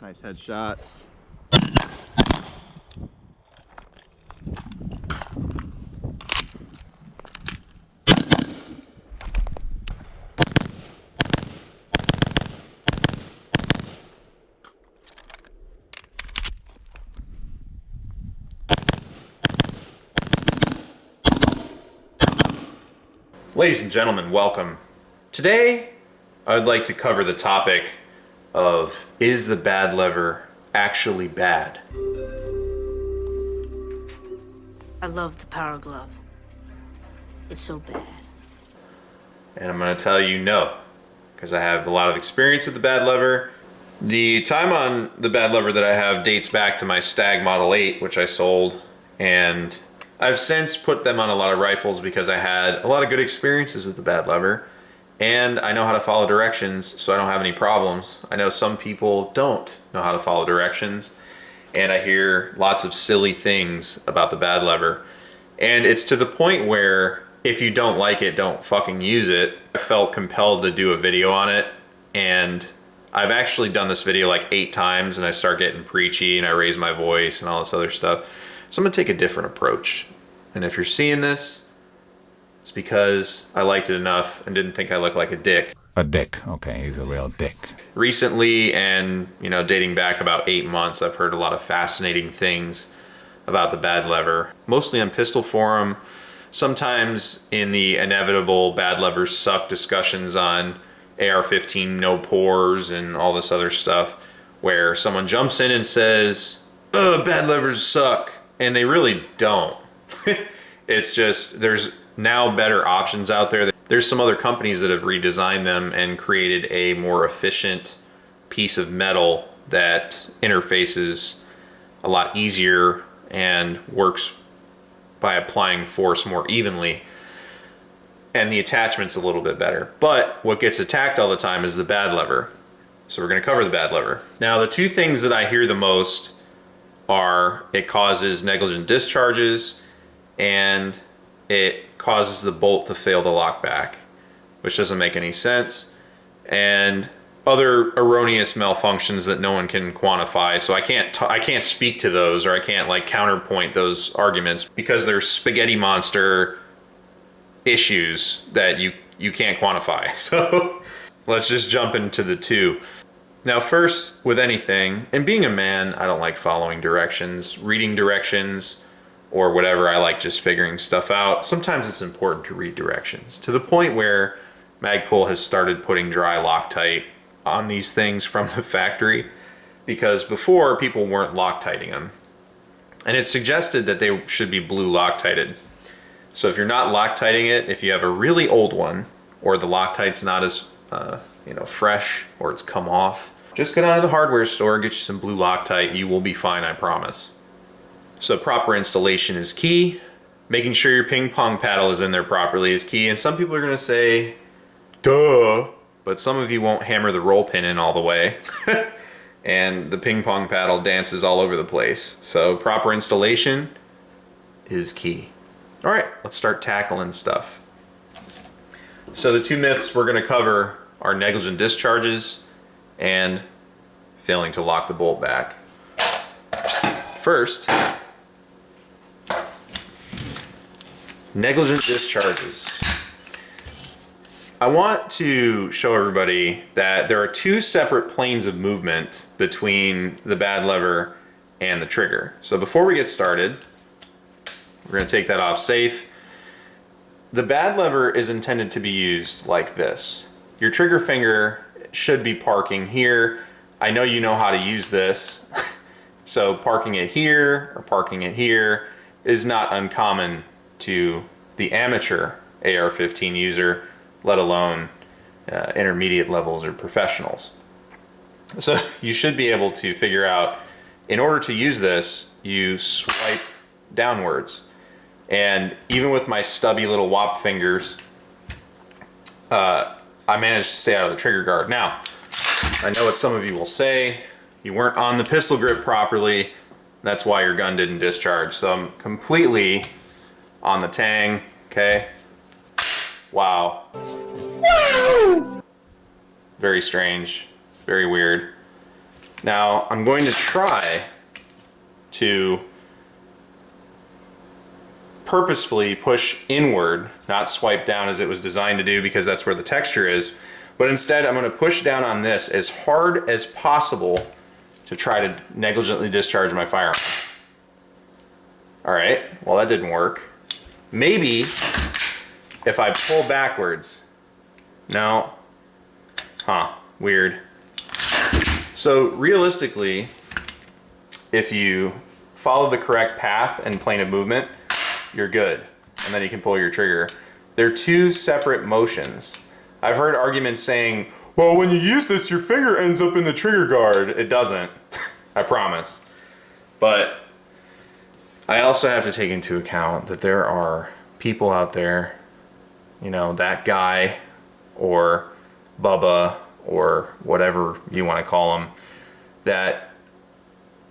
Nice headshots. Ladies and gentlemen, welcome. Today, I would like to cover the topic of, is the bad lever actually bad? I love the Power Glove. It's so bad. And I'm going to tell you no, because I have a lot of experience with the bad lever. The time on the bad lever that I have dates back to my Stag Model 8, which I sold, and I've since put them on a lot of rifles because I had a lot of good experiences with the bad lever, and I know how to follow directions, so I don't have any problems. I know some people don't know how to follow directions, and I hear lots of silly things about the bad lever. And it's to the point where if you don't like it, don't fucking use it. I felt compelled to do a video on it, and I've actually done this video like 8 times, and I start getting preachy and I raise my voice and all this other stuff. So I'm gonna take a different approach. And if you're seeing this, it's because I liked it enough and didn't think I looked like a dick. A dick, okay, he's a real dick. Recently, and dating back about 8 months, I've heard a lot of fascinating things about the bad lever, mostly on Pistol Forum, sometimes in the inevitable bad levers suck discussions on AR-15 no pores and all this other stuff, where someone jumps in and says, "Oh, bad levers suck," and they really don't. It's just, there's now better options out there. There's some other companies that have redesigned them and created a more efficient piece of metal that interfaces a lot easier and works by applying force more evenly. And the attachment's a little bit better. But what gets attacked all the time is the bad lever. So we're gonna cover the bad lever. Now, the 2 things that I hear the most are it causes negligent discharges and it causes the bolt to fail to lock back, which doesn't make any sense, and other erroneous malfunctions that no one can quantify. So I can't speak to those, or I can't like counterpoint those arguments because they're spaghetti monster issues that you can't quantify. So let's just jump into the 2. Now, first, with anything, and being a man, I don't like following directions, reading directions, or whatever. I like just figuring stuff out. Sometimes it's important to read directions, to the point where Magpul has started putting dry Loctite on these things from the factory, because before people weren't Loctiting them. And it's suggested that they should be blue Loctited. So if you're not Loctiting it, if you have a really old one, or the Loctite's not as fresh, or it's come off, just get out of the hardware store, get you some blue Loctite, you will be fine, I promise. So proper installation is key. Making sure your ping pong paddle is in there properly is key. And some people are gonna say, duh, but some of you won't hammer the roll pin in all the way. And the ping pong paddle dances all over the place. So proper installation is key. All right, let's start tackling stuff. So the 2 myths we're gonna cover are negligent discharges and failing to lock the bolt back. First, negligent discharges. I want to show everybody that there are 2 separate planes of movement between the bad lever and the trigger. So before we get started, we're going to take that off safe. The bad lever is intended to be used like this. Your trigger finger should be parking here. I know you know how to use this. So parking it here or parking it here is not uncommon to the amateur AR-15 user, let alone intermediate levels or professionals. So you should be able to figure out, in order to use this, you swipe downwards. And even with my stubby little wop fingers, I managed to stay out of the trigger guard. Now, I know what some of you will say, you weren't on the pistol grip properly, that's why your gun didn't discharge. So I'm completely on the tang, okay? Wow. Very strange, very weird. Now I'm going to try to purposefully push inward, not swipe down as it was designed to do because that's where the texture is, but instead I'm going to push down on this as hard as possible to try to negligently discharge my firearm. All right, well that didn't work. Maybe if I pull backwards. No. Huh, weird. So realistically, if you follow the correct path and plane of movement, you're good. And then you can pull your trigger. They're two separate motions. I've heard arguments saying, well, when you use this, your finger ends up in the trigger guard. It doesn't, I promise. But I also have to take into account that there are people out there, you know, that guy or Bubba or whatever you want to call them, that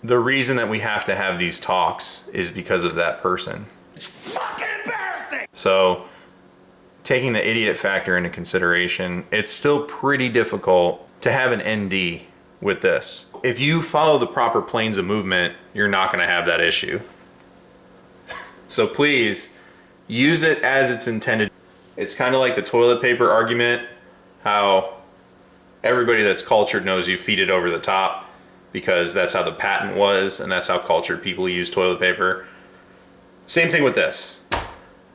the reason that we have to have these talks is because of that person. It's fucking embarrassing! So, taking the idiot factor into consideration, it's still pretty difficult to have an ND with this. If you follow the proper planes of movement, you're not going to have that issue. So please, use it as it's intended. It's kind of like the toilet paper argument, how everybody that's cultured knows you feed it over the top because that's how the patent was and that's how cultured people use toilet paper. Same thing with this.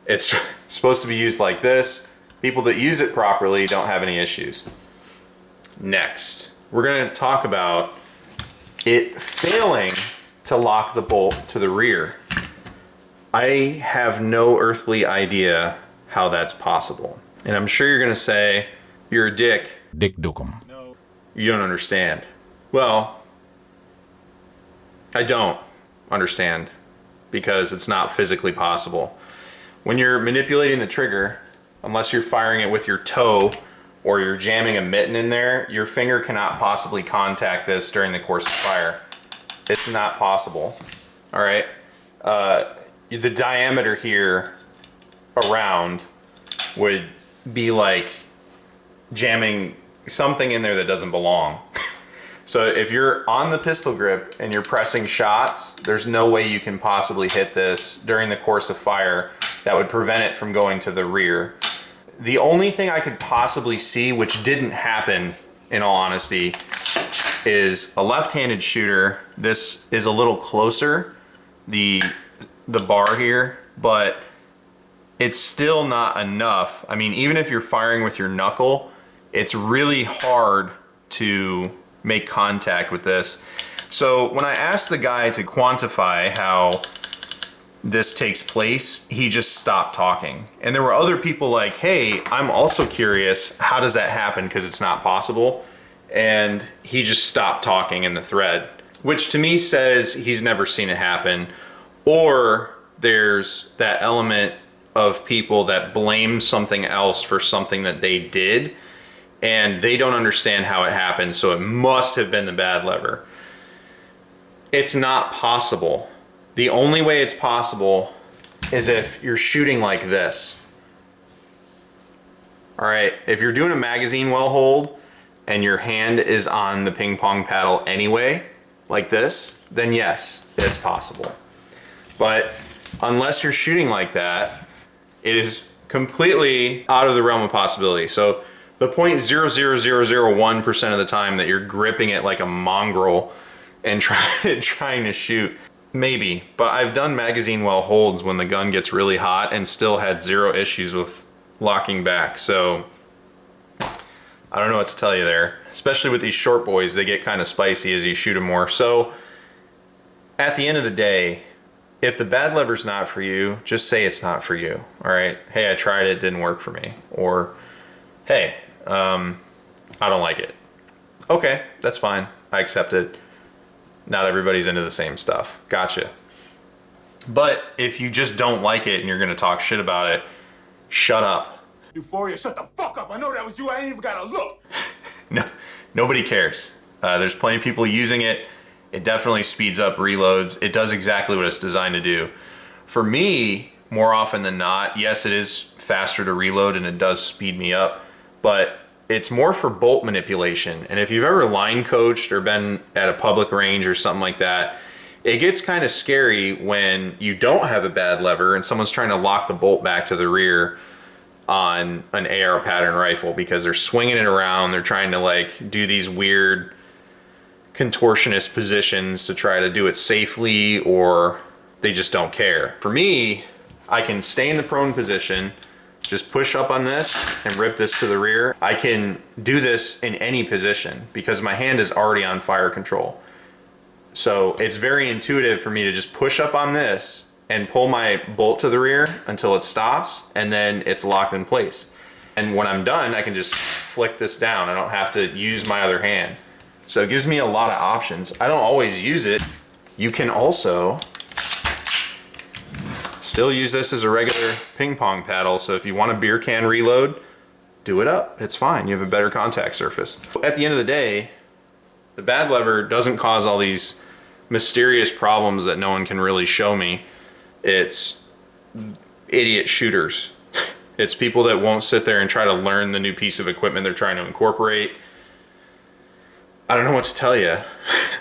It's supposed to be used like this. People that use it properly don't have any issues. Next, we're going to talk about it failing to lock the bolt to the rear. I have no earthly idea how that's possible. And I'm sure you're going to say, you're a dick. Dick Dukum. You don't understand. Well, I don't understand because it's not physically possible. When you're manipulating the trigger, unless you're firing it with your toe or you're jamming a mitten in there, your finger cannot possibly contact this during the course of fire. It's not possible. All right. The diameter here around would be like jamming something in there that doesn't belong. So if you're on the pistol grip and you're pressing shots, there's no way you can possibly hit this during the course of fire that would prevent it from going to the rear. The only thing I could possibly see, which didn't happen in all honesty, is a left-handed shooter. This is a little closer, the bar here, but it's still not enough. I mean, even if you're firing with your knuckle, it's really hard to make contact with this. So when I asked the guy to quantify how this takes place, he just stopped talking. And there were other people like, hey, I'm also curious, how does that happen? Because it's not possible. And he just stopped talking in the thread, which to me says he's never seen it happen. Or there's that element of people that blame something else for something that they did, and they don't understand how it happened, so it must have been the bad lever. It's not possible. The only way it's possible is if you're shooting like this. All right, if you're doing a magazine well hold and your hand is on the ping pong paddle anyway, like this, then yes, it's possible. But unless you're shooting like that, it is completely out of the realm of possibility. So the 0.00001% of the time that you're gripping it like a mongrel and trying to shoot, maybe. But I've done magazine well holds when the gun gets really hot and still had zero issues with locking back. So I don't know what to tell you there. Especially with these short boys, they get kind of spicy as you shoot them more. So at the end of the day, if the bad lever's not for you, just say it's not for you. All right. Hey, I tried it, didn't work for me. Or, hey, I don't like it. Okay, that's fine. I accept it. Not everybody's into the same stuff. Gotcha. But if you just don't like it and you're going to talk shit about it, shut up. Euphoria, shut the fuck up. I know that was you. I ain't even got to look. No, nobody cares. There's plenty of people using it. It definitely speeds up reloads. It does exactly what it's designed to do. For me, more often than not, yes, it is faster to reload and it does speed me up, but It's more for bolt manipulation. And if you've ever line coached or been at a public range or something like that, it gets kind of scary when you don't have a bad lever and someone's trying to lock the bolt back to the rear on an AR pattern rifle, because they're swinging it around. They're trying to like do these weird contortionist positions to try to do it safely, or they just don't care. For me, I can stay in the prone position, just push up on this and rip this to the rear. I can do this in any position because my hand is already on fire control. So it's very intuitive for me to just push up on this and pull my bolt to the rear until it stops, and then it's locked in place. And when I'm done, I can just flick this down. I don't have to use my other hand. So it gives me a lot of options. I don't always use it. You can also still use this as a regular ping pong paddle. So if you want a beer can reload, do it up. It's fine. You have a better contact surface. At the end of the day, the bad lever doesn't cause all these mysterious problems that no one can really show me. It's idiot shooters. It's people that won't sit there and try to learn the new piece of equipment they're trying to incorporate. I don't know what to tell you.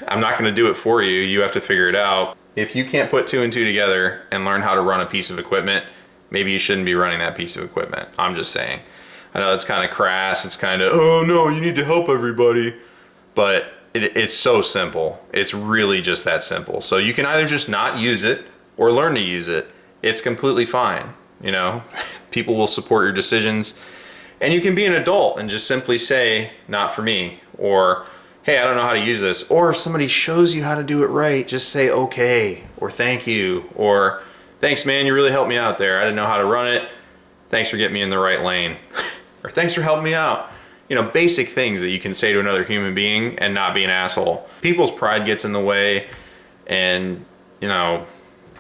I'm not going to do it for you. You have to figure it out. If you can't put 2 and 2 together and learn how to run a piece of equipment, maybe you shouldn't be running that piece of equipment. I'm just saying. I know it's kind of crass. It's kind of, oh no, you need to help everybody. But it's so simple. It's really just that simple. So you can either just not use it or learn to use it. It's completely fine. You know, people will support your decisions, and you can be an adult and just simply say, not for me, or hey, I don't know how to use this. Or if somebody shows you how to do it right, just say okay, or thank you, or thanks man, you really helped me out there. I didn't know how to run it. Thanks for getting me in the right lane. Or thanks for helping me out. You know, basic things that you can say to another human being and not be an asshole. People's pride gets in the way, and you know,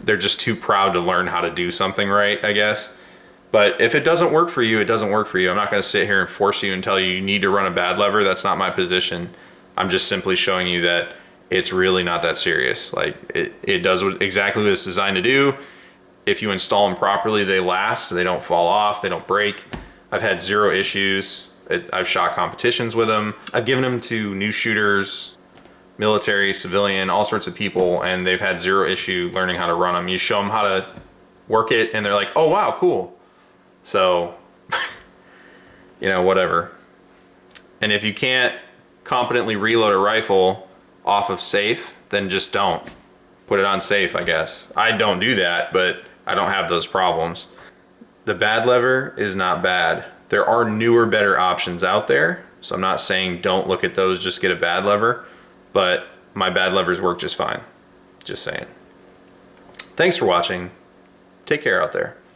they're just too proud to learn how to do something right, I guess. But if it doesn't work for you, it doesn't work for you. I'm not going to sit here and force you and tell you you need to run a bad lever. That's not my position. I'm just simply showing you that it's really not that serious. Like it does exactly what it's designed to do. If you install them properly, they last. They don't fall off. They don't break. I've had 0 issues. I've shot competitions with them. I've given them to new shooters, military, civilian, all sorts of people, and they've had 0 issue learning how to run them. You show them how to work it, and they're like, oh wow, cool. So, you know, whatever. And if you can't competently reload a rifle off of safe, then just don't. Put it on safe, I guess. I don't do that, but I don't have those problems. The bad lever is not bad. There are newer, better options out there, so I'm not saying don't look at those, just get a bad lever. But my bad levers work just fine. Just saying. Thanks for watching. Take care out there.